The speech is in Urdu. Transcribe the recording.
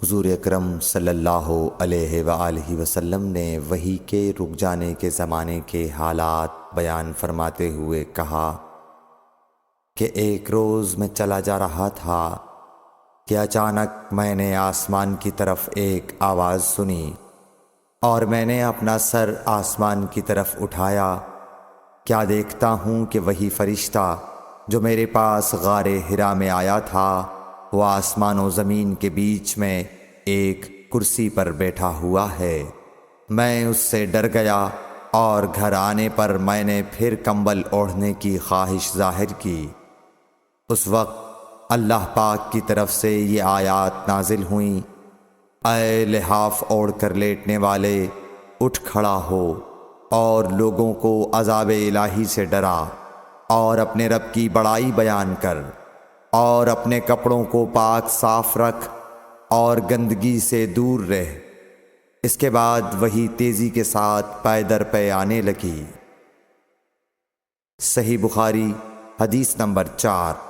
حضور اکرم صلی اللہ علیہ وآلہ وسلم نے وحی کے رک جانے کے زمانے کے حالات بیان فرماتے ہوئے کہا کہ ایک روز میں چلا جا رہا تھا کہ اچانک میں نے آسمان کی طرف ایک آواز سنی اور میں نے اپنا سر آسمان کی طرف اٹھایا۔ کیا دیکھتا ہوں کہ وہی فرشتہ جو میرے پاس غار حرا میں آیا تھا وہ آسمان و زمین کے بیچ میں ایک کرسی پر بیٹھا ہوا ہے۔ میں اس سے ڈر گیا اور گھر آنے پر میں نے پھر کمبل اوڑھنے کی خواہش ظاہر کی۔ اس وقت اللہ پاک کی طرف سے یہ آیات نازل ہوئیں، اے لحاف اوڑھ کر لیٹنے والے، اٹھ کھڑا ہو اور لوگوں کو عذاب الہی سے ڈرا، اور اپنے رب کی بڑائی بیان کر، اور اپنے کپڑوں کو پاک صاف رکھ اور گندگی سے دور رہ۔ اس کے بعد وہی تیزی کے ساتھ پے در پے آنے لگی۔ صحیح بخاری حدیث نمبر 4۔